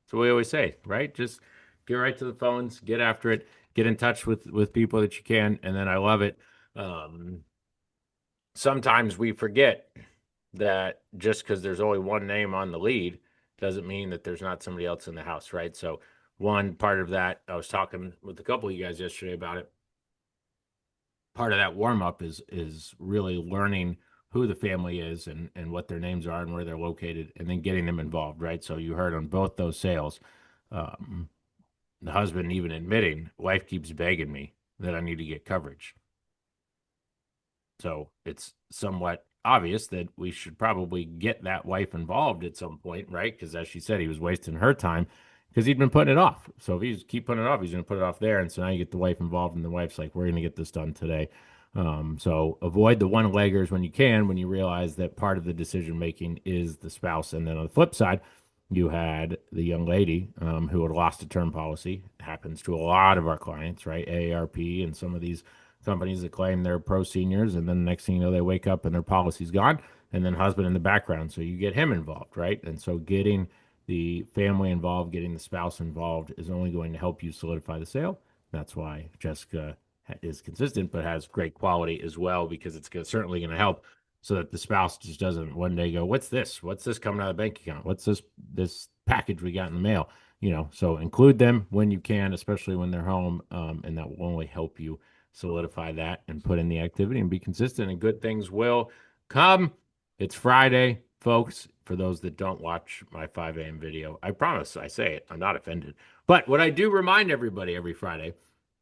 So we always say, right? Just get right to the phones, get after it, get in touch with people that you can, and then I love it. Um, Sometimes we forget that just because there's only one name on the lead doesn't mean that there's not somebody else in the house, right? So one part of that, I was talking with a couple of you guys yesterday about it. Part of that warm up is really learning who the family is and what their names are and where they're located, and then getting them involved, right? So you heard on both those sales, um, the husband even admitting, wife keeps begging me that I need to get coverage. So it's somewhat obvious that we should probably get that wife involved at some point, right? Because as she said, he was wasting her time because he'd been putting it off. So if he's keep putting it off, he's going to put it off there. And so now you get the wife involved, and the wife's like, "We're going to get this done today." So avoid the one leggers when you can, when you realize that part of the decision making is the spouse. And then on the flip side, you had the young lady who had lost a term policy. It happens to a lot of our clients, right? AARP and some of these companies that claim they're pro seniors, and then the next thing you know, they wake up and their policy's gone, and then husband in the background. So you get him involved, right? And so getting the family involved, getting the spouse involved is only going to help you solidify the sale. That's why Jessica is consistent, but has great quality as well, because it's certainly going to help so that the spouse just doesn't one day go, "What's this? What's this coming out of the bank account? What's this package we got in the mail?" So include them when you can, especially when they're home, and that will only help you solidify that and put in the activity and be consistent, and good things will come. It's Friday, folks. For those that don't watch my 5 a.m. video, I promise I say it. I'm not offended. But what I do remind everybody every Friday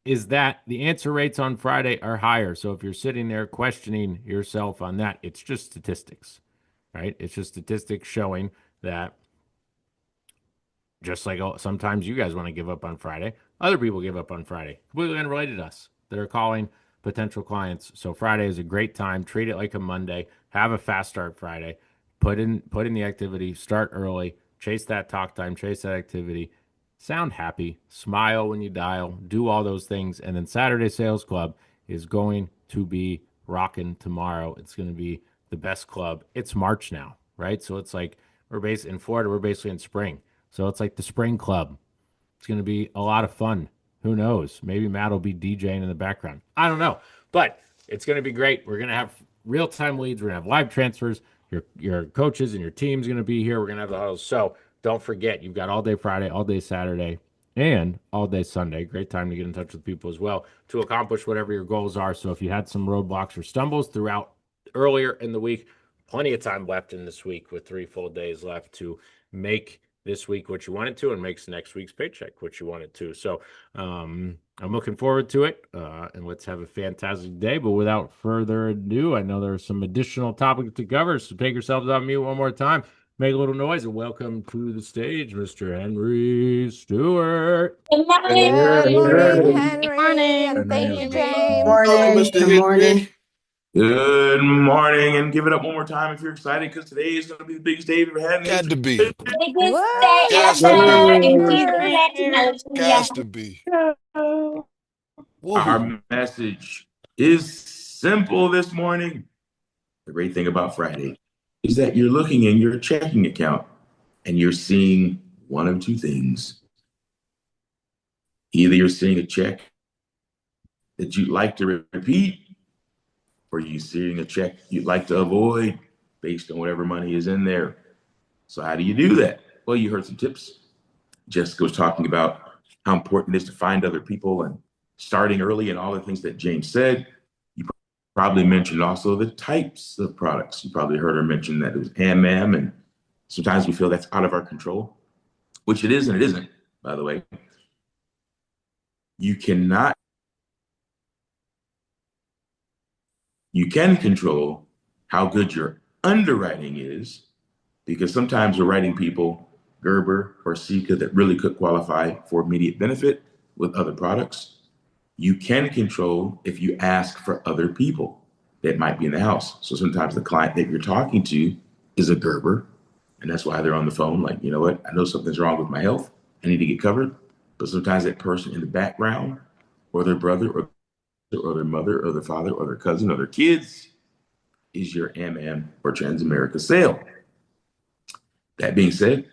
is that the answer rates on Friday are higher. So if you're sitting there questioning yourself on that, it's just statistics, right? It's just statistics showing that just like sometimes you guys want to give up on Friday, other people give up on Friday, completely unrelated to us, that are calling potential clients. So Friday is a great time. Treat it like a Monday. Have a fast start Friday. Put in the activity. Start early. Chase that talk time. Chase that activity. Sound happy. Smile when you dial. Do all those things. And then Saturday Sales Club is going to be rocking tomorrow. It's going to be the best club. It's March now, right? So it's like we're based in Florida. We're basically in spring. So it's like the spring club. It's going to be a lot of fun. Who knows? Maybe Matt will be DJing in the background. I don't know, but it's going to be great. We're going to have real time leads. We're going to have live transfers. Your coaches and your team's going to be here. We're going to have the huddles. So don't forget, you've got all day Friday, all day Saturday, and all day Sunday. Great time to get in touch with people as well to accomplish whatever your goals are. So if you had some roadblocks or stumbles throughout earlier in the week, plenty of time left in this week with 3 full days left to make this week what you want it to, and makes next week's paycheck what you want it to. So I'm looking forward to it, and let's have a fantastic day. But without further ado, I know there are some additional topics to cover, so take yourselves on mute one more time, make a little noise, and welcome to the stage, Mr. Henry Stewart. Good morning. Good morning, Good Henry, morning. and thank you, Good James. Morning, Mr. good morning. Good morning, and give it up one more time if you're excited, because today is going to be the biggest day you've ever had in Got to history. be. Woo, Got to be. Got to be. Woohoo. Our message is simple this morning. The great thing about Friday is that you're looking in your checking account and you're seeing one of two things. Either you're seeing a check that you'd like to repeat, or you're seeing a check you'd like to avoid based on whatever money is in there. So how do you do that? Well, you heard some tips. Jessica was talking about how important it is to find other people and starting early and all the things that James said. You probably mentioned also the types of products. You probably heard her mention that it was AMM, and sometimes we feel that's out of our control, which it is and it isn't, by the way. You can control how good your underwriting is, because sometimes we're writing people Gerber or Sika that really could qualify for immediate benefit with other products. You can control if you ask for other people that might be in the house. So sometimes the client that you're talking to is a Gerber, and that's why they're on the phone like, you know what, I know something's wrong with my health. I need to get covered. But sometimes that person in the background, or their brother, or their mother, or their father, or their cousin, or their kids, is your AMAM or Transamerica sale. That being said,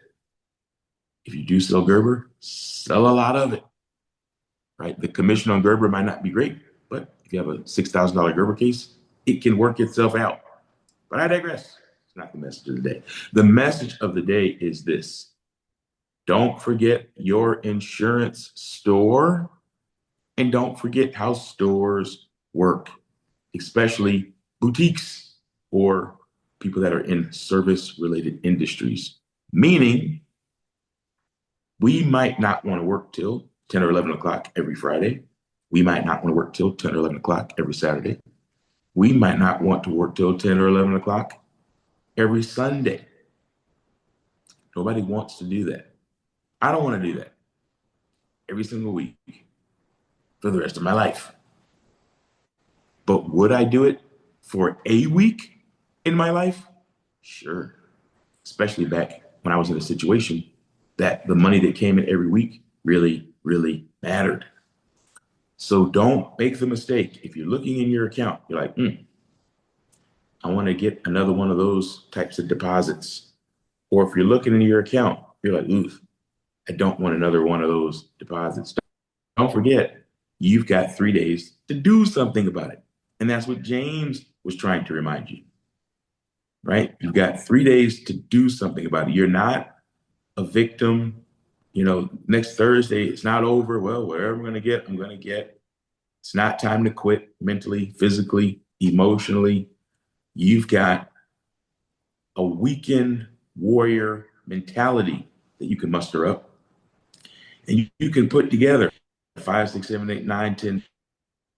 If you do sell Gerber, sell a lot of it, right? The commission on Gerber might not be great, but if you have a $6,000 Gerber case, it can work itself out. But I digress. It's not the message of the day. The message of the day is this. Don't forget your insurance store, and don't forget how stores work, especially boutiques or people that are in service-related industries. Meaning, we might not want to work till 10 or 11 o'clock every Friday. We might not want to work till 10 or 11 o'clock every Saturday. We might not want to work till 10 or 11 o'clock every Sunday. Nobody wants to do that. I don't want to do that every single week for the rest of my life. But would I do it for a week in my life? Sure. Especially back when I was in a situation that the money that came in every week really, really mattered. So don't make the mistake. If you're looking in your account, you're like, I want to get another one of those types of deposits. Or if you're looking in your account, you're like, oof, I don't want another one of those deposits. Don't forget, you've got 3 days to do something about it. And that's what James was trying to remind you, right? You've got 3 days to do something about it. You're not a victim. Next Thursday, it's not over. Well, whatever I'm going to get, I'm going to get. It's not time to quit mentally, physically, emotionally. You've got a weekend warrior mentality that you can muster up. And you can put together 5, 6, 7, 8, 9, 10,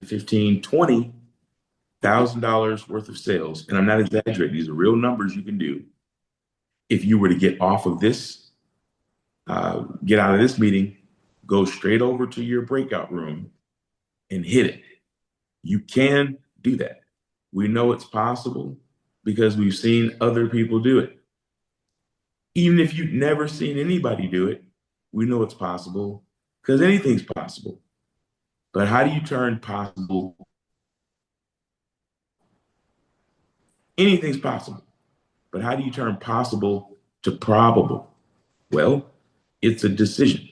15, $20,000 worth of sales. And I'm not exaggerating. These are real numbers you can do. If you were to get off of this, get out of this meeting, go straight over to your breakout room and hit it. You can do that. We know it's possible because we've seen other people do it. Even if you've never seen anybody do it, we know it's possible because anything's possible. But how do you turn possible? Anything's possible. But how do you turn possible to probable? Well, it's a decision,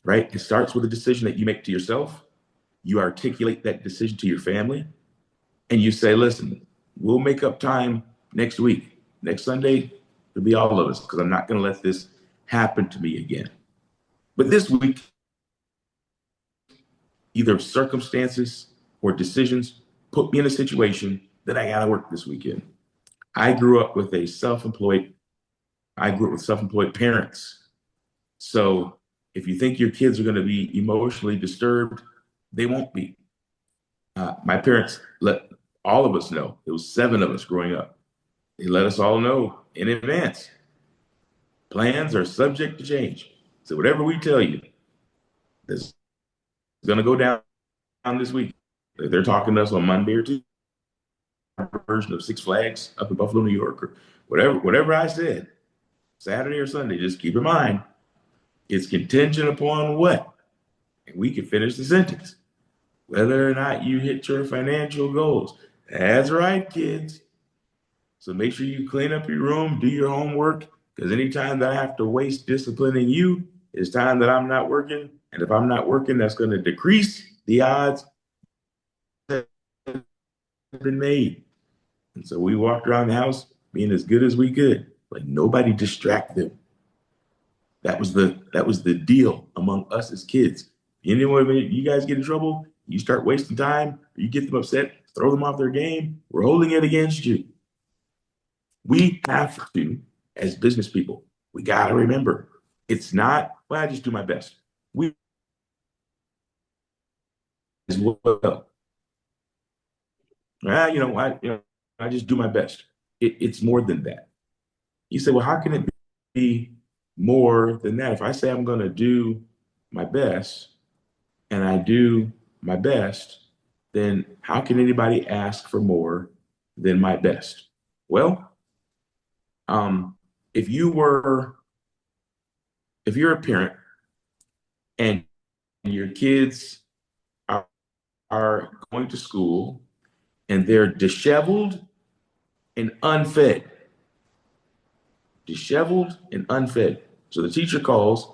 right? It starts with a decision that you make to yourself. You articulate that decision to your family, and you say, listen, we'll make up time next week. Next Sunday, it'll be all of us because I'm not going to let this happen to me again. But this week, either circumstances or decisions put me in a situation that I got to work this weekend. I grew up with self-employed parents. So if you think your kids are going to be emotionally disturbed, they won't be. My parents let all of us know. There was 7 of us growing up. They let us all know in advance. Plans are subject to change. So whatever we tell you, this is going to go down this week. If they're talking to us on Monday or Tuesday, version of Six Flags up in Buffalo, New York, or whatever I said, Saturday or Sunday, just keep in mind, it's contingent upon what? And we can finish the sentence. Whether or not you hit your financial goals. That's right, kids. So make sure you clean up your room, do your homework, because anytime that I have to waste disciplining you, it's time that I'm not working. And if I'm not working, that's going to decrease the odds that have been made. And so we walked around the house being as good as we could. Like nobody distract them. That was the deal among us as kids. Anyway, when you guys get in trouble, you start wasting time, you get them upset, throw them off their game, we're holding it against you. We have to, as business people, we got to remember, it's not, well, I just do my best. We as well. I just do my best. It's more than that. You say, well, how can it be more than that? If I say I'm going to do my best and I do my best, then how can anybody ask for more than my best? Well, if you're a parent and your kids are going to school and they're disheveled and unfed, So the teacher calls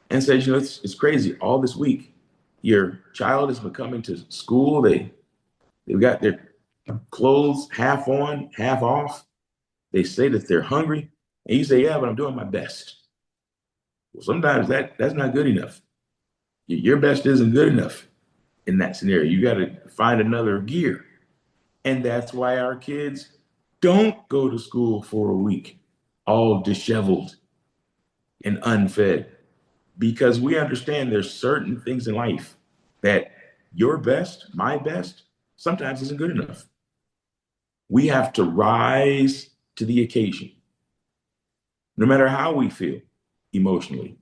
and says, it's crazy. All this week, your child has been coming to school. They've got their clothes half on, half off. They say that they're hungry. And you say, yeah, but I'm doing my best. Well, sometimes that's not good enough. Your best isn't good enough in that scenario. You got to find another gear. And that's why our kids don't go to school for a week, all disheveled and unfed, because we understand there's certain things in life that your best, my best, sometimes isn't good enough. We have to rise to the occasion, no matter how we feel emotionally,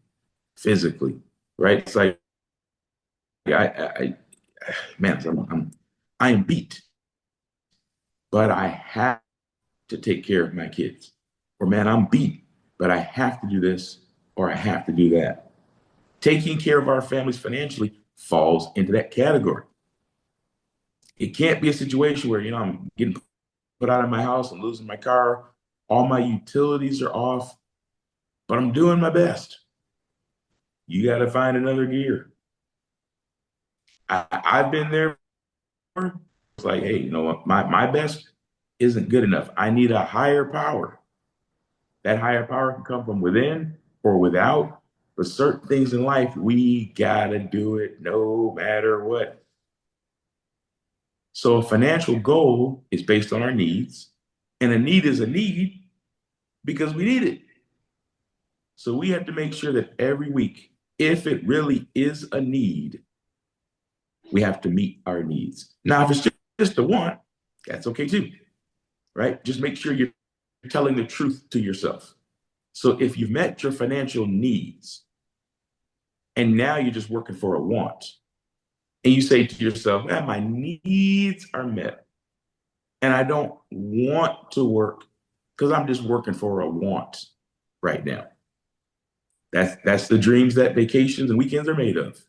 physically, right? It's like, man, I am beat, but I have to take care of my kids. Or man, I'm beat, but I have to do this or I have to do that. Taking care of our families financially falls into that category. It can't be a situation where, I'm getting put out of my house and losing my car. All my utilities are off, but I'm doing my best. You got to find another gear. I've been there. It's like, hey, you know what? My best isn't good enough. I need a higher power. That higher power can come from within or without, but certain things in life, we got to do it no matter what. So a financial goal is based on our needs, and a need is a need because we need it. So we have to make sure that every week, if it really is a need, we have to meet our needs. Now, if it's just a want, that's okay too, right? Just make sure you're telling the truth to yourself. So if you've met your financial needs and now you're just working for a want, and you say to yourself, man, my needs are met and I don't want to work because I'm just working for a want right now. That's the dreams that vacations and weekends are made of.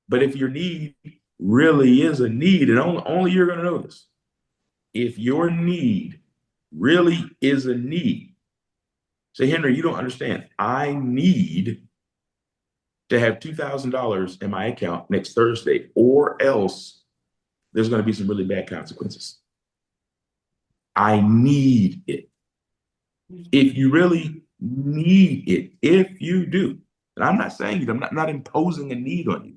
But if your need really is a need, and only you're going to know this, if your need really is a need, say, Henry, you don't understand. I need to have $2,000 in my account next Thursday, or else there's going to be some really bad consequences. I need it. If you really need it, if you do, and I'm not saying it, I'm not imposing a need on you.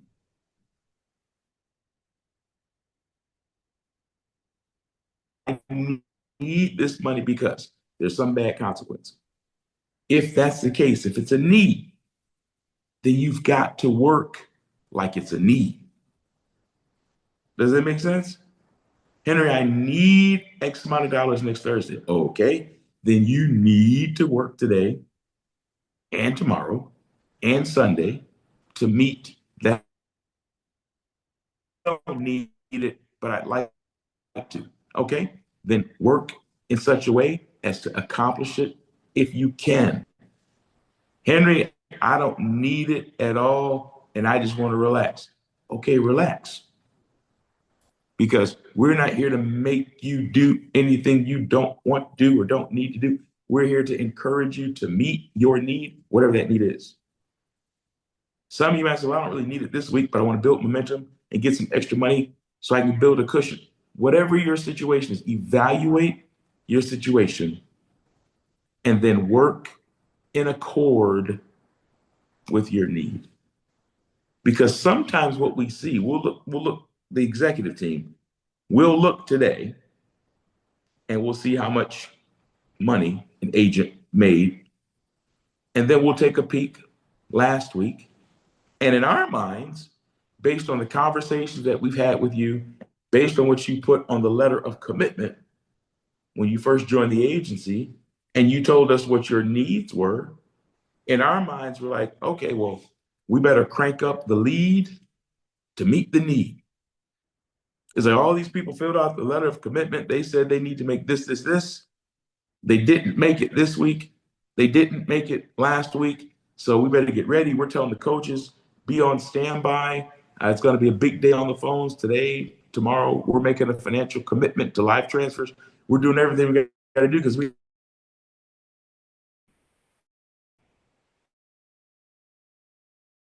I need this money because there's some bad consequence. If that's the case, if it's a need, then you've got to work like it's a need. Does that make sense? Henry, I need X amount of dollars next Thursday. Okay, then you need to work today and tomorrow and Sunday to meet that. I don't need it, but I'd like to. Okay, then work in such a way as to accomplish it if you can. Henry, I don't need it at all, and I just want to relax. Okay, relax. Because we're not here to make you do anything you don't want to do or don't need to do. We're here to encourage you to meet your need, whatever that need is. Some of you might say, well, I don't really need it this week, but I want to build momentum and get some extra money so I can build a cushion. Whatever your situation is, evaluate your situation and then work in accord with your need. Because sometimes what we see, we'll look, the executive team, we'll look today and we'll see how much money an agent made. And then we'll take a peek last week. And in our minds, based on the conversations that we've had with you, based on what you put on the letter of commitment when you first joined the agency, and you told us what your needs were, in our minds, we're like, okay, well, we better crank up the lead to meet the need. It's like all these people filled out the letter of commitment. They said they need to make this, this, this. They didn't make it this week. They didn't make it last week. So we better get ready. We're telling the coaches, be on standby. It's going to be a big day on the phones today, tomorrow. We're making a financial commitment to live transfers. We're doing everything we got to do because we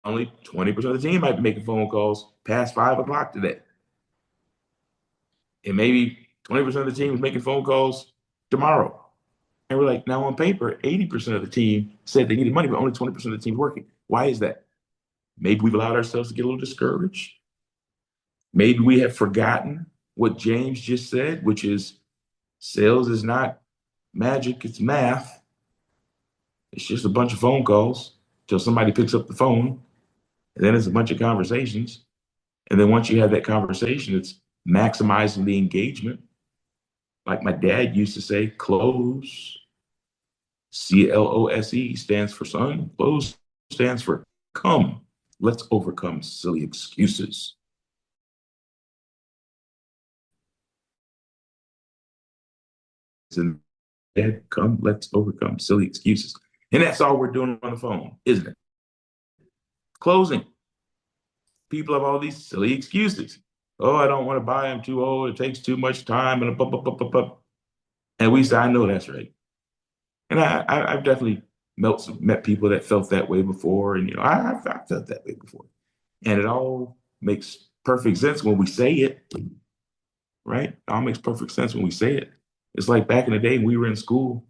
only 20% of the team might be making phone calls past 5 o'clock today. And maybe 20% of the team is making phone calls tomorrow. And we're like, now on paper, 80% of the team said they needed money, but only 20% of the team's working. Why is that? Maybe we've allowed ourselves to get a little discouraged. Maybe we have forgotten what James just said, which is sales is not magic, it's math. It's just a bunch of phone calls till somebody picks up the phone, and then it's a bunch of conversations. And then once you have that conversation, it's maximizing the engagement. Like my dad used to say, close. CLOSE stands for son. Close stands for come. Let's overcome silly excuses. And Dad, come, let's overcome silly excuses. And that's all we're doing on the phone, isn't it? Closing. People have all these silly excuses. Oh, I don't want to buy. I'm too old. It takes too much time. And we say, I know that's right. And I've definitely met people that felt that way before. And, I've felt that way before. And it all makes perfect sense when we say it, right? It all makes perfect sense when we say it. It's like back in the day, we were in school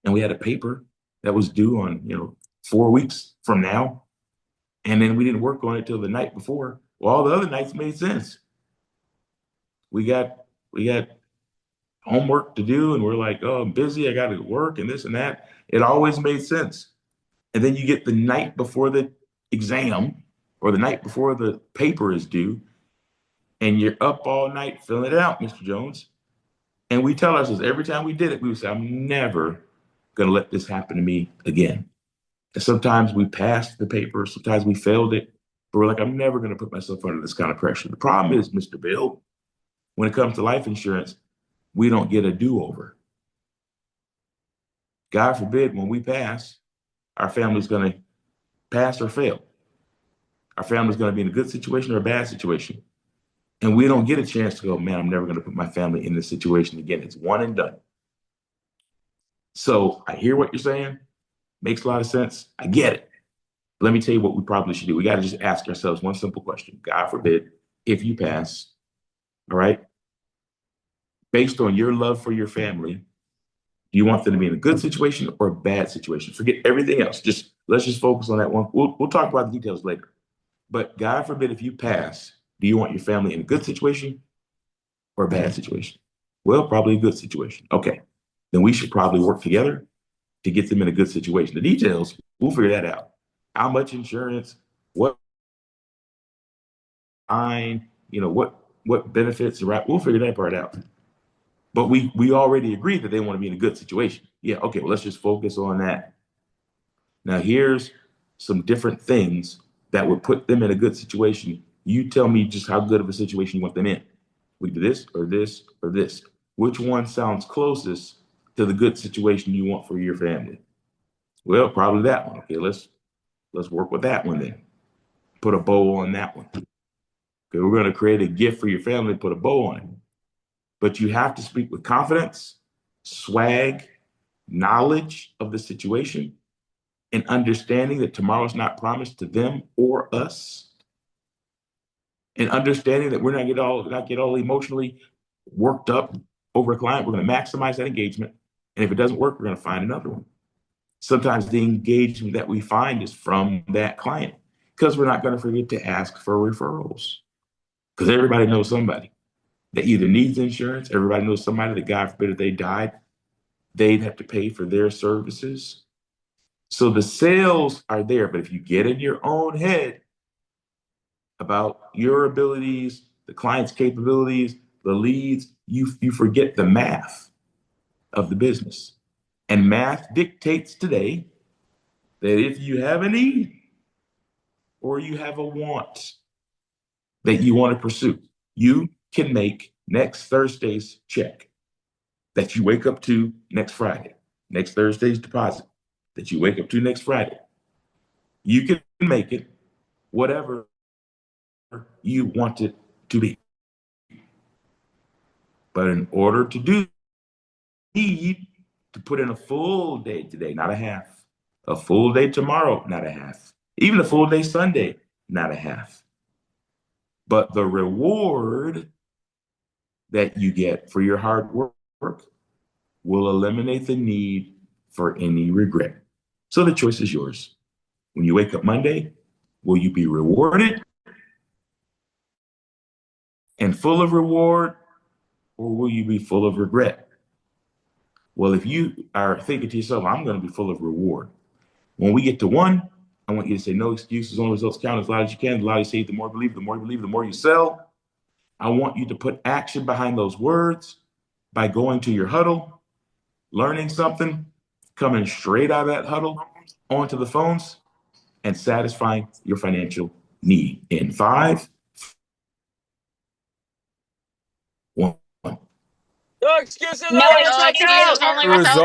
and we had a paper that was due on, 4 weeks from now. And then we didn't work on it till the night before. Well, all the other nights made sense. We got homework to do, and we're like, oh, I'm busy, I gotta work and this and that. It always made sense. And then you get the night before the exam or the night before the paper is due, and you're up all night filling it out, Mr. Jones. And we tell ourselves every time we did it, we would say, I'm never gonna let this happen to me again. And sometimes we passed the paper, sometimes we failed it, but we're like, I'm never gonna put myself under this kind of pressure. The problem is, Mr. Bill, when it comes to life insurance, we don't get a do-over. God forbid, when we pass, our family's gonna pass or fail. Our family's gonna be in a good situation or a bad situation. And we don't get a chance to go, man, I'm never gonna put my family in this situation again. It's one and done. So I hear what you're saying. Makes a lot of sense. I get it. Let me tell you what we probably should do. We got to just ask ourselves one simple question. God forbid, if you pass, all right, based on your love for your family, do you want them to be in a good situation or a bad situation? Forget everything else. Let's just focus on that one. We'll talk about the details later. But God forbid, if you pass, do you want your family in a good situation or a bad situation? Well, probably a good situation. Okay. Then we should probably work together to get them in a good situation. The details, we'll figure that out. How much insurance, what what benefits, right? We'll figure that part out. But we already agreed that they want to be in a good situation. Yeah, okay, well, let's just focus on that. Now, here's some different things that would put them in a good situation. You tell me just how good of a situation you want them in. We do this or this or this. Which one sounds closest to the good situation you want for your family? Well, probably that one. Okay, let's work with that one then. Put a bow on that one. Okay, we're going to create a gift for your family, put a bow on it. But you have to speak with confidence, swag, knowledge of the situation, and understanding that tomorrow's not promised to them or us. And understanding that we're not get all emotionally worked up over a client. We're going to maximize that engagement. And if it doesn't work, we're going to find another one. Sometimes the engagement that we find is from that client because we're not going to forget to ask for referrals because everybody knows somebody that either needs insurance. Everybody knows somebody that, God forbid, if they died, they'd have to pay for their services. So the sales are there, but if you get in your own head about your abilities, the client's capabilities, the leads, you forget the math of the business. And math dictates today that if you have a need or you have a want that you want to pursue, you can make next Thursday's check that you wake up to next Friday, next Thursday's deposit that you wake up to next Friday. You can make it whatever you want it to be. But in order to do, you need to put in a full day today, not a half. A full day tomorrow, not a half. Even a full day Sunday, not a half. But the reward that you get for your hard work will eliminate the need for any regret. So the choice is yours. When you wake up Monday, will you be rewarded and full of reward, or will you be full of regret? Well, if you are thinking to yourself, I'm going to be full of reward. When we get to 1, I want you to say no excuses, only results count, as loud as you can. The louder you say, the more you believe, the more you believe, the more you sell. I want you to put action behind those words by going to your huddle, learning something, coming straight out of that huddle onto the phones, and satisfying your financial need in 5, 1. No excuses, No only excuses, results only count. results